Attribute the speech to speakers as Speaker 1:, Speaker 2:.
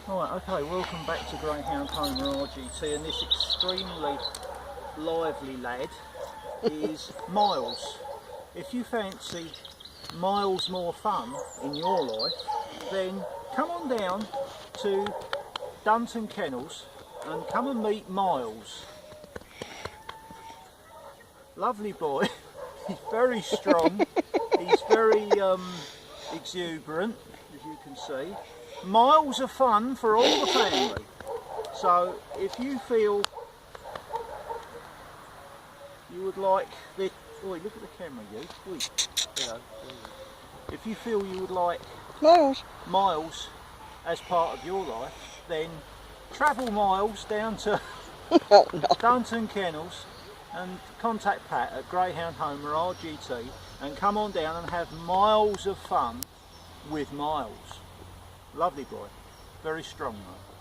Speaker 1: Right, okay, welcome back to Greyhound Home RGT, and this extremely lively lad is Miles. If you fancy miles more fun in your life, then come on down to Dunton Kennels and come and meet Miles. Lovely boy, he's very strong, he's very exuberant, as you can see. Miles of fun for all the family. So if you feel you would like this, oi, look at the camera, you. Oi, hello. If you feel you would like Miles as part of your life, then travel miles down to Dunton Kennels and contact Pat at Greyhound Home or RGT and come on down and have miles of fun with Miles. Lovely boy, very strong though.